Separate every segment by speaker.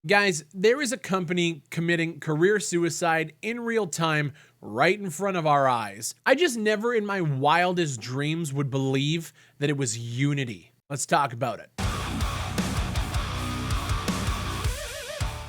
Speaker 1: Guys, there is a company committing career suicide in real time right in front of our eyes. I just never in my wildest dreams would believe that it was Unity. Let's talk about it.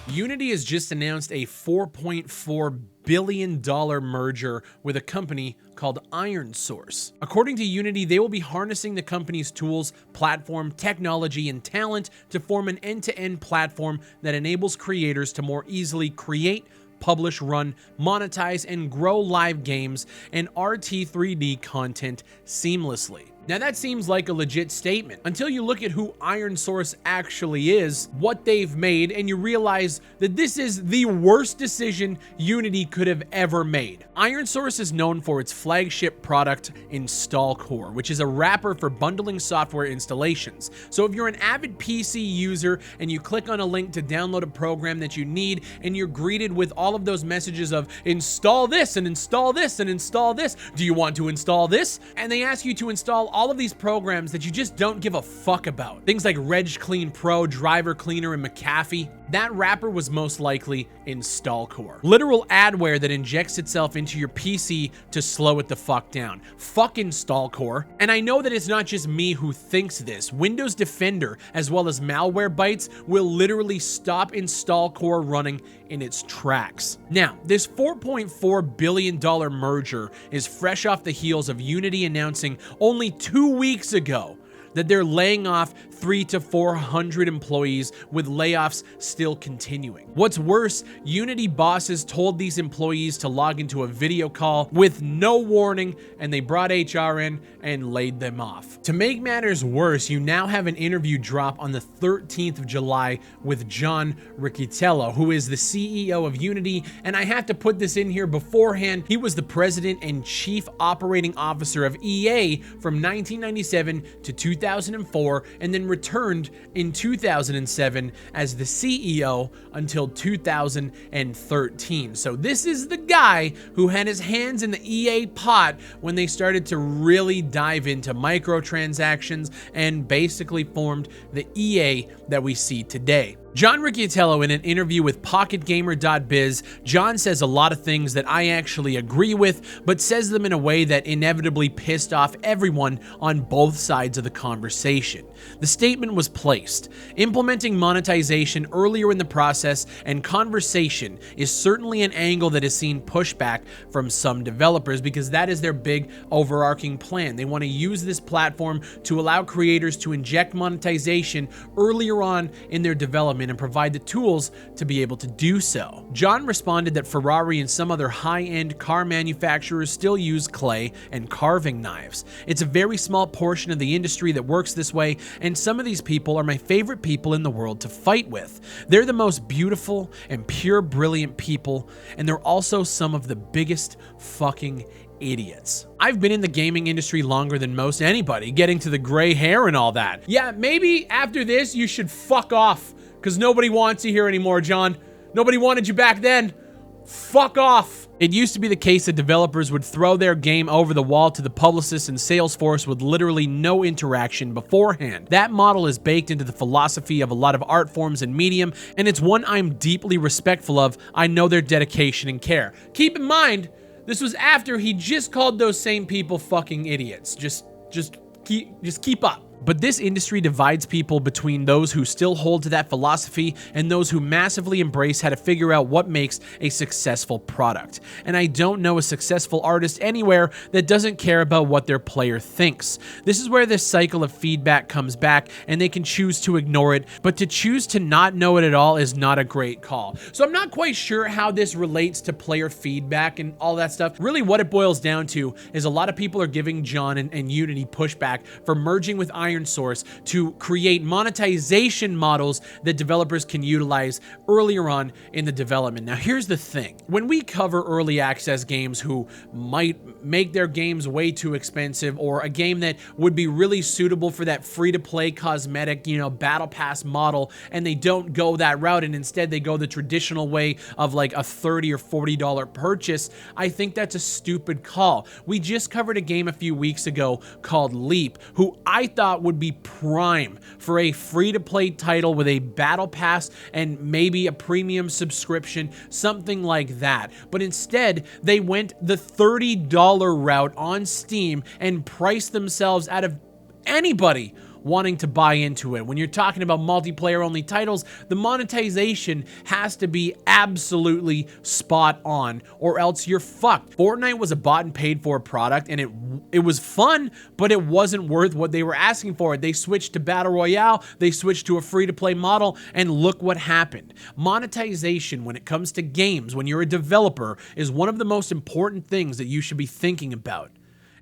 Speaker 1: Unity has just announced a $4.4 billion merger with a company called ironSource. According to Unity, they will be harnessing the company's tools, platform, technology, and talent to form an end-to-end platform that enables creators to more easily create, publish, run, monetize, and grow live games and RT3D content seamlessly. Now that seems like a legit statement until you look at who ironSource actually is, what they've made, and you realize that this is the worst decision Unity could have ever made. ironSource is known for its flagship product, InstallCore, which is a wrapper for bundling software installations. So if you're an avid PC user and you click on a link to download a program that you need and you're greeted with all of those messages of install this and install this and install this, do you want to install this? And they ask you to install all of these programs that you just don't give a fuck about. Things like Reg Clean Pro, Driver Cleaner, and McAfee. That wrapper was most likely InstallCore. Literal adware that injects itself into your PC to slow it the fuck down. Fuck InstallCore. And I know that it's not just me who thinks this. Windows Defender, as well as Malwarebytes, will literally stop InstallCore running in its tracks. Now, this $4.4 billion merger is fresh off the heels of Unity announcing only 2 weeks ago that they're laying off 300 to 400 employees, with layoffs still continuing. What's worse, Unity bosses told these employees to log into a video call with no warning, and they brought HR in and laid them off. To make matters worse, you now have an interview drop on the 13th of July with John Riccitiello, who is the CEO of Unity, and I have to put this in here beforehand. He was the president and chief operating officer of EA from 1997 to 2004, and then returned in 2007 as the CEO until 2013. So this is the guy who had his hands in the EA pot when they started to really dive into microtransactions and basically formed the EA that we see today. John Riccitiello, in an interview with PocketGamer.biz, John says a lot of things that I actually agree with, but says them in a way that inevitably pissed off everyone on both sides of the conversation. The statement was placed: implementing monetization earlier in the process and conversation is certainly an angle that has seen pushback from some developers, because that is their big overarching plan. They want to use this platform to allow creators to inject monetization earlier on in their development and provide the tools to be able to do so. John responded that Ferrari and some other high-end car manufacturers still use clay and carving knives. It's a very small portion of the industry that works this way, and some of these people are my favorite people in the world to fight with. They're the most beautiful and pure, brilliant people, and they're also some of the biggest fucking idiots. I've been in the gaming industry longer than most anybody, getting to the gray hair and all that. Yeah, maybe after this you should fuck off, because nobody wants you here anymore, John. Nobody wanted you back then. Fuck off. It used to be the case that developers would throw their game over the wall to the publicists and sales force with literally no interaction beforehand. That model is baked into the philosophy of a lot of art forms and medium, and it's one I'm deeply respectful of. I know their dedication and care. Keep in mind, this was after he just called those same people fucking idiots. Just keep up. But this industry divides people between those who still hold to that philosophy and those who massively embrace how to figure out what makes a successful product. And I don't know a successful artist anywhere that doesn't care about what their player thinks. This is where this cycle of feedback comes back, and they can choose to ignore it, but to choose to not know it at all is not a great call. So I'm not quite sure how this relates to player feedback and all that stuff. Really what it boils down to is a lot of people are giving John and Unity pushback for merging with ironSource to create monetization models that developers can utilize earlier on in the development. Now, here's the thing. When we cover early access games who might make their games way too expensive, or a game that would be really suitable for that free-to-play cosmetic, battle pass model, and they don't go that route and instead they go the traditional way of like a $30 or $40 purchase, I think that's a stupid call. We just covered a game a few weeks ago called Leap, who I thought thought would be prime for a free-to-play title with a battle pass and maybe a premium subscription, something like that. But instead, they went the $30 route on Steam and priced themselves out of anybody wanting to buy into it. When you're talking about multiplayer only titles, the monetization has to be absolutely spot on, or else you're fucked. Fortnite was a bought and paid for product, and it was fun, but it wasn't worth what they were asking for. They switched to Battle Royale, they switched to a free-to-play model, and look what happened. Monetization, when it comes to games, when you're a developer, is one of the most important things that you should be thinking about.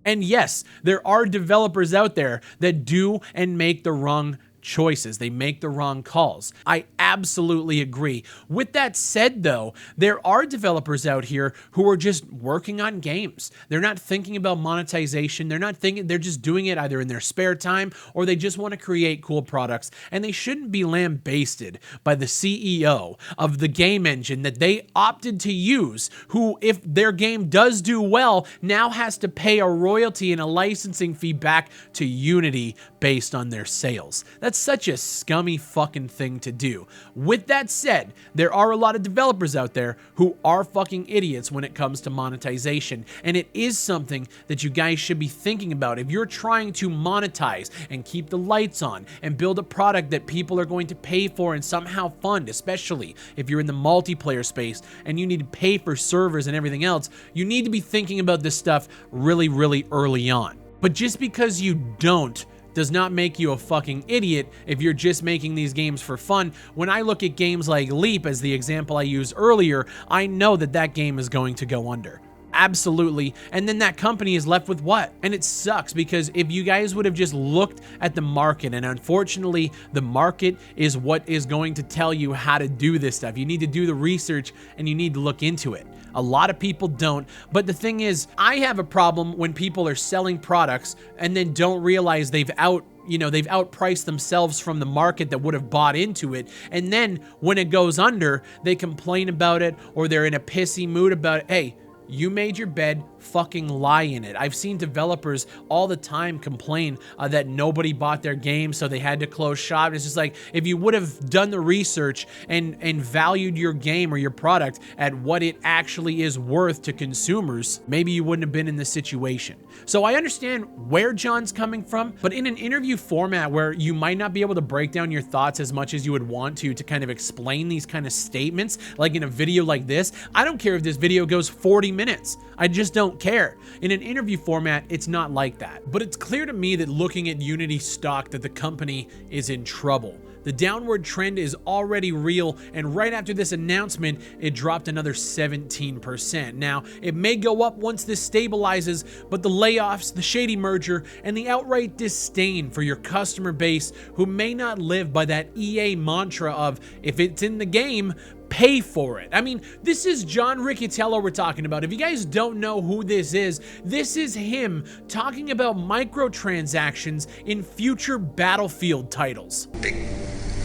Speaker 1: And yes, there are developers out there that do and make the wrong choices. They make the wrong calls. I absolutely agree. With that said, though, there are developers out here who are just working on games. They're not thinking about monetization. They're just doing it either in their spare time or they just want to create cool products. And they shouldn't be lambasted by the CEO of the game engine that they opted to use, who, if their game does do well, now has to pay a royalty and a licensing fee back to Unity based on their sales. That's such a scummy fucking thing to do. With that said, there are a lot of developers out there who are fucking idiots when it comes to monetization, and it is something that you guys should be thinking about. If you're trying to monetize and keep the lights on and build a product that people are going to pay for and somehow fund, especially if you're in the multiplayer space and you need to pay for servers and everything else, you need to be thinking about this stuff really, really early on. But just because you don't does not make you a fucking idiot if you're just making these games for fun. When I look at games like Leap as the example I used earlier, I know that that game is going to go under. Absolutely. And then that company is left with what? And it sucks because if you guys would have just looked at the market, and unfortunately the market is what is going to tell you how to do this stuff. You need to do the research and you need to look into it. A lot of people don't, but the thing is, I have a problem when people are selling products and then don't realize they've outpriced themselves from the market that would have bought into it. And then when it goes under, they complain about it or they're in a pissy mood about it. Hey, you made your bed, fucking lie in it. I've seen developers all the time complain that nobody bought their game, so they had to close shop. It's just like, if you would have done the research and valued your game or your product at what it actually is worth to consumers, maybe you wouldn't have been in this situation. So I understand where John's coming from, but in an interview format where you might not be able to break down your thoughts as much as you would want to kind of explain these kind of statements, like in a video like this, I don't care if this video goes 40 minutes. I just don't care. In an interview format, it's not like that. But it's clear to me that looking at Unity stock that the company is in trouble. The downward trend is already real, and right after this announcement, it dropped another 17%. Now, it may go up once this stabilizes, but the layoffs, the shady merger, and the outright disdain for your customer base who may not live by that EA mantra of, if it's in the game, pay for it. I mean, this is John Riccitiello we're talking about. If you guys don't know who this is him talking about microtransactions in future Battlefield titles.
Speaker 2: Big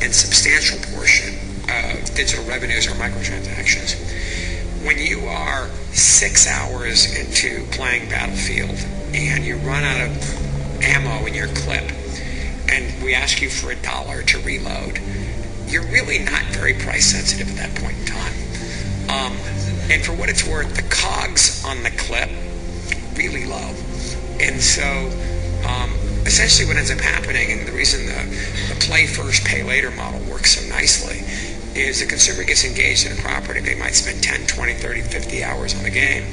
Speaker 2: and substantial portion of digital revenues are microtransactions. When you are 6 hours into playing Battlefield and you run out of ammo in your clip and we ask you for $1 to reload, you're really not very price sensitive at that point in time. And for what it's worth, the cogs on the clip really low. And so essentially what ends up happening, and the reason the play first, pay later model works so nicely, is the consumer gets engaged in a property. They might spend 10, 20, 30, 50 hours on the game.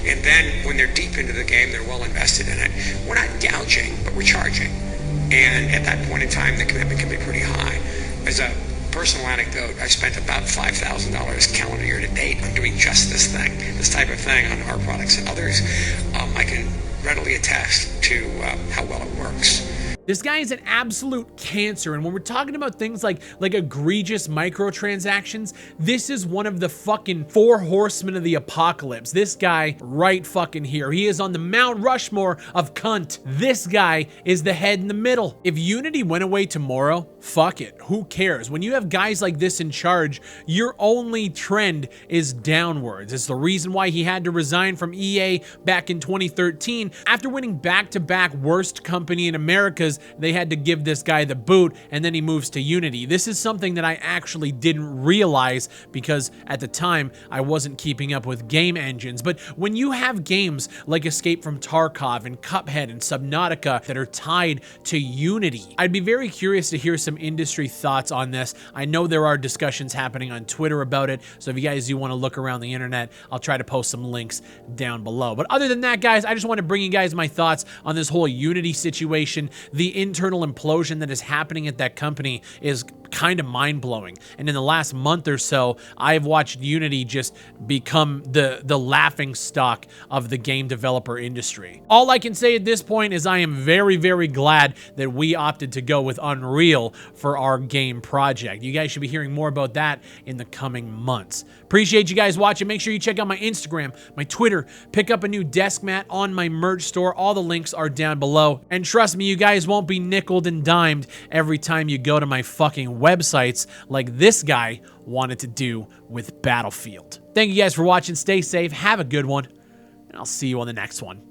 Speaker 2: And then when they're deep into the game, they're well invested in it. We're not gouging, but we're charging. And at that point in time, the commitment can be pretty high. As a personal anecdote, I spent about $5,000 calendar year to date on doing just this type of thing on our products and others. I can readily attest to how well it works.
Speaker 1: This guy is an absolute cancer, and when we're talking about things like egregious microtransactions, this is one of the fucking 4 horsemen of the apocalypse. This guy right fucking here. He is on the Mount Rushmore of cunt. This guy is the head in the middle. If Unity went away tomorrow, fuck it. Who cares? When you have guys like this in charge, your only trend is downwards. It's the reason why he had to resign from EA back in 2013. After winning back-to-back worst company in Americas, they had to give this guy the boot, and then he moves to Unity. This is something that I actually didn't realize because at the time I wasn't keeping up with game engines. But when you have games like Escape from Tarkov and Cuphead and Subnautica that are tied to Unity, I'd be very curious to hear some industry thoughts on this. I know there are discussions happening on Twitter about it, so if you guys do want to look around the internet, I'll try to post some links down below. But other than that, guys, I just want to bring you guys my thoughts on this whole Unity situation. The internal implosion that is happening at that company is kind of mind-blowing. And in the last month or so, I've watched Unity just become the laughing stock of the game developer industry. All I can say at this point is I am very, very glad that we opted to go with Unreal for our game project. You guys should be hearing more about that in the coming months. Appreciate you guys watching. Make sure you check out my Instagram, my Twitter, pick up a new desk mat on my merch store. All the links are down below. And trust me, you guys won't be nickeled and dimed every time you go to my fucking websites like this guy wanted to do with Battlefield. Thank you guys for watching. Stay safe. Have a good one. And I'll see you on the next one.